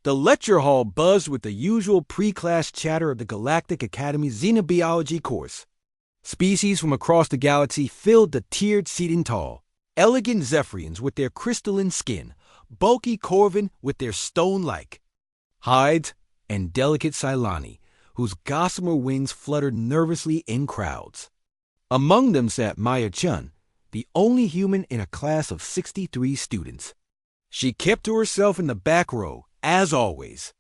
The lecture hall buzzed with the usual pre-class chatter of the Galactic Academy's Xenobiology course. Species from across the galaxy filled the tiered seating hall. Elegant Zephyrians with their crystalline skin, bulky Corvin with their stone-like hides, and delicate Cylani, whose gossamer wings fluttered nervously in crowds. Among them sat Maya Chun, the only human in a class of 63 students. She kept to herself in the back row, as always.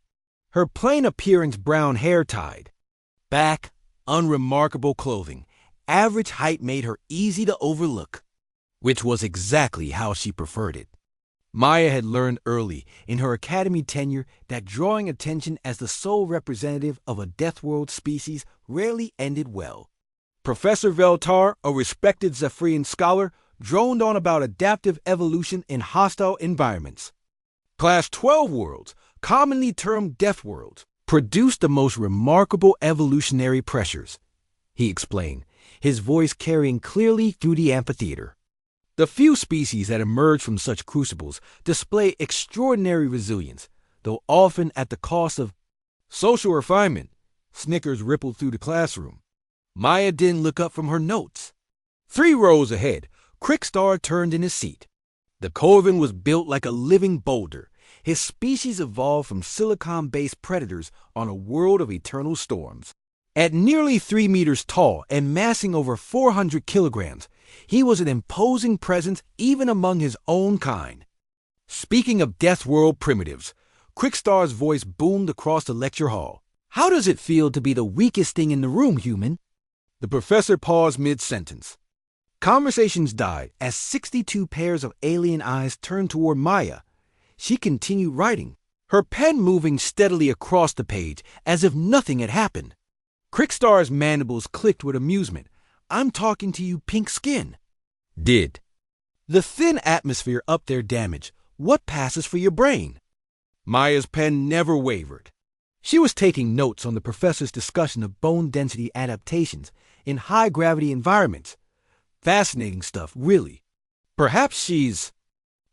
Her plain appearance, brown hair tied back, unremarkable clothing, average height made her easy to overlook, which was exactly how she preferred it. Maya had learned early in her academy tenure that drawing attention as the sole representative of a Deathworld species rarely ended well. Professor Veltar, a respected Zephyrian scholar, droned on about adaptive evolution in hostile environments. Class 12 worlds, commonly termed Deathworlds, produced the most remarkable evolutionary pressures, he explained, his voice carrying clearly through the amphitheater. The few species that emerge from such crucibles display extraordinary resilience, though often at the cost of social refinement. Snickers rippled through the classroom. Maya didn't look up from her notes. 3 rows ahead, Crickstar turned in his seat. The Corvin was built like a living boulder. His species evolved from silicon-based predators on a world of eternal storms. At nearly 3 meters tall and massing over 400 kilograms, he was an imposing presence even among his own kind. Speaking of Deathworld primitives, Crickstar's voice boomed across the lecture hall. How does it feel to be the weakest thing in the room, human? The professor paused mid-sentence. Conversations died as 62 pairs of alien eyes turned toward Maya. She continued writing, her pen moving steadily across the page as if nothing had happened. Crickstar's mandibles clicked with amusement. I'm talking to you, pink skin. Did the thin atmosphere up there damage what passes for your brain? Maya's pen never wavered. She was taking notes on the professor's discussion of bone density adaptations in high-gravity environments. Fascinating stuff, really. Perhaps she's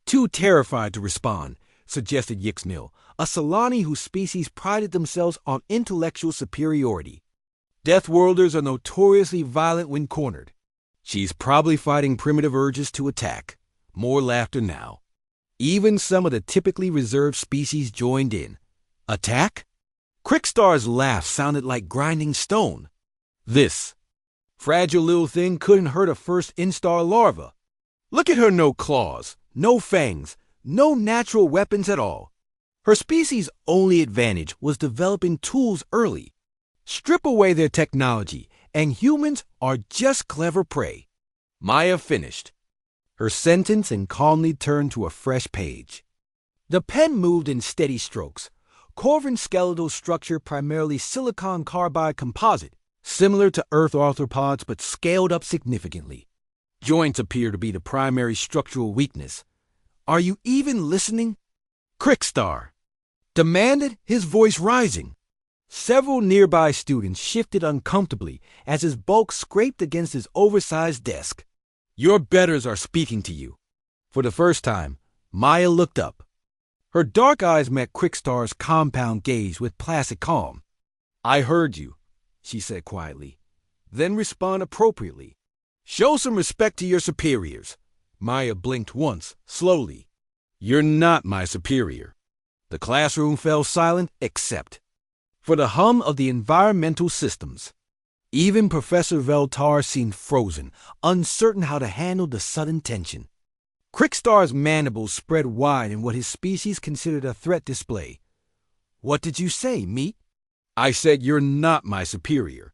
too terrified to respond, suggested Yixnil, a Solani whose species prided themselves on intellectual superiority. Deathworlders are notoriously violent when cornered. She's probably fighting primitive urges to attack. More laughter now. Even some of the typically reserved species joined in. Attack? Crickstar's laugh sounded like grinding stone. This fragile little thing couldn't hurt a first instar larva. Look at her, no claws, no fangs, no natural weapons at all. Her species' only advantage was developing tools early. Strip away their technology, and humans are just clever prey. Maya finished her sentence and calmly turned to a fresh page. The pen moved in steady strokes. Corvin's skeletal structure primarily silicon carbide composite, similar to Earth arthropods but scaled up significantly. Joints appear to be the primary structural weakness. Are you even listening? Crickstar demanded, his voice rising. Several nearby students shifted uncomfortably as his bulk scraped against his oversized desk. Your betters are speaking to you. For the first time, Maya looked up. Her dark eyes met Crickstar's compound gaze with placid calm. I heard you, she said quietly. Then respond appropriately. Show some respect to your superiors. Maya blinked once, slowly. You're not my superior. The classroom fell silent except for the hum of the environmental systems. Even Professor Veltar seemed frozen, uncertain how to handle the sudden tension. Crickstar's mandibles spread wide in what his species considered a threat display. What did you say, meat? I said you're not my superior.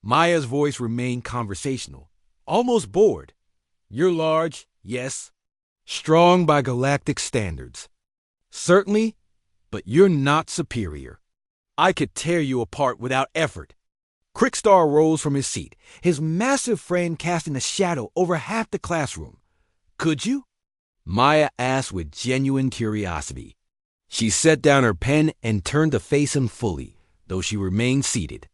Maya's voice remained conversational, almost bored. You're large, yes. Strong by galactic standards. Certainly, but you're not superior. I could tear you apart without effort. Crickstar rose from his seat, his massive frame casting a shadow over half the classroom. Could you? Maya asked with genuine curiosity. She set down her pen and turned to face him fully, though she remained seated.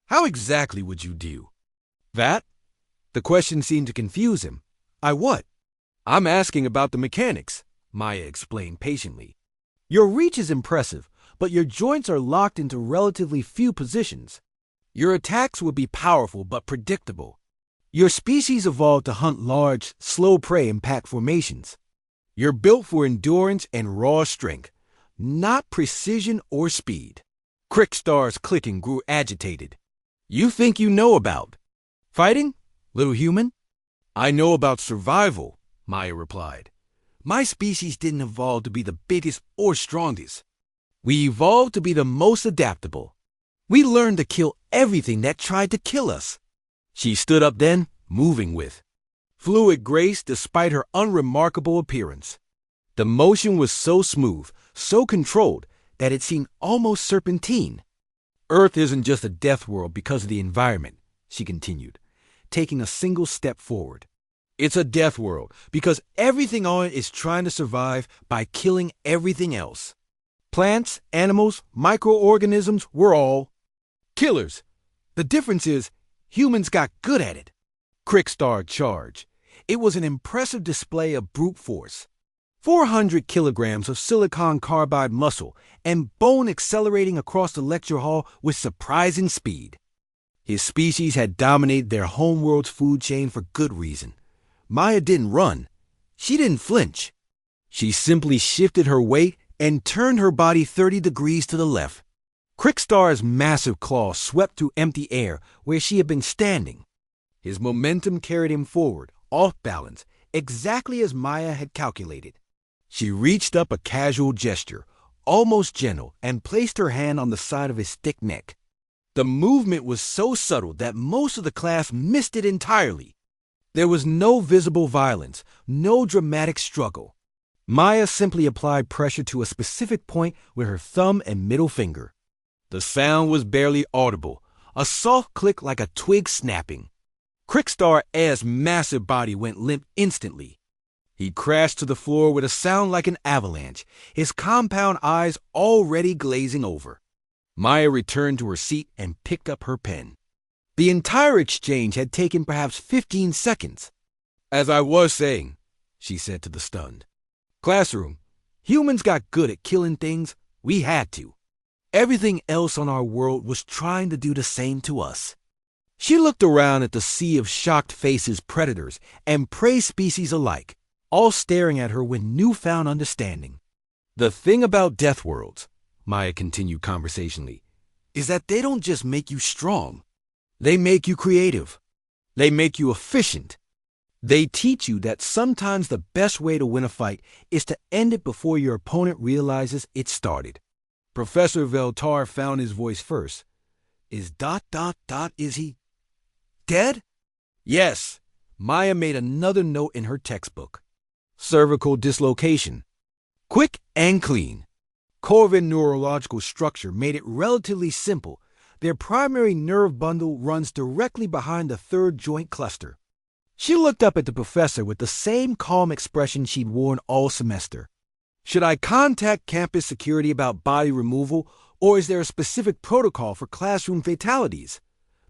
How exactly would you do? That? The question seemed to confuse him. I what? I'm asking about the mechanics, Maya explained patiently. Your reach is impressive, but your joints are locked into relatively few positions. Your attacks would be powerful but predictable. Your species evolved to hunt large, slow prey in pack formations. You're built for endurance and raw strength, not precision or speed. Crickstar's clicking grew agitated. You think you know about fighting, little human? I know about survival, Maya replied. My species didn't evolve to be the biggest or strongest. We evolved to be the most adaptable. We learned to kill everything that tried to kill us. She stood up then, moving with fluid grace despite her unremarkable appearance. The motion was so smooth, so controlled, that it seemed almost serpentine. Earth isn't just a death world because of the environment, she continued, taking a single step forward. It's a death world because everything on it is trying to survive by killing everything else. Plants, animals, microorganisms, we're all killers. The difference is, humans got good at it. Crickstar charged. It was an impressive display of brute force. 400 kilograms of silicon carbide muscle and bone accelerating across the lecture hall with surprising speed. His species had dominated their homeworld's food chain for good reason. Maya didn't run. She didn't flinch. She simply shifted her weight and turned her body 30 degrees to the left. Crickstar's massive claws swept through empty air where she had been standing. His momentum carried him forward, off balance, exactly as Maya had calculated. She reached up a casual gesture, almost gentle, and placed her hand on the side of his thick neck. The movement was so subtle that most of the class missed it entirely. There was no visible violence, no dramatic struggle. Maya simply applied pressure to a specific point with her thumb and middle finger. The sound was barely audible, a soft click like a twig snapping. Crickstar's massive body went limp instantly. He crashed to the floor with a sound like an avalanche, his compound eyes already glazing over. Maya returned to her seat and picked up her pen. The entire exchange had taken perhaps 15 seconds. As I was saying, she said to the stunned classroom, humans got good at killing things. We had to. Everything else on our world was trying to do the same to us. She looked around at the sea of shocked faces, predators, and prey species alike, all staring at her with newfound understanding. The thing about death worlds, Maya continued conversationally, is that they don't just make you strong. They make you creative. They make you efficient. They teach you that sometimes the best way to win a fight is to end it before your opponent realizes it started. Professor Veltar found his voice first. Is ... is he dead? Yes. Maya made another note in her textbook. Cervical dislocation. Quick and clean. Corvin neurological structure made it relatively simple. Their primary nerve bundle runs directly behind the third joint cluster. She looked up at the professor with the same calm expression she'd worn all semester. Should I contact campus security about body removal, or is there a specific protocol for classroom fatalities?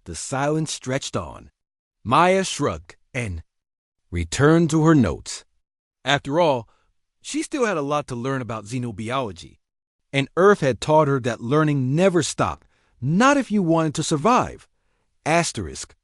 The silence stretched on. Maya shrugged and returned to her notes. After all, she still had a lot to learn about xenobiology, and Earth had taught her that learning never stopped, not if you wanted to survive. Asterisk.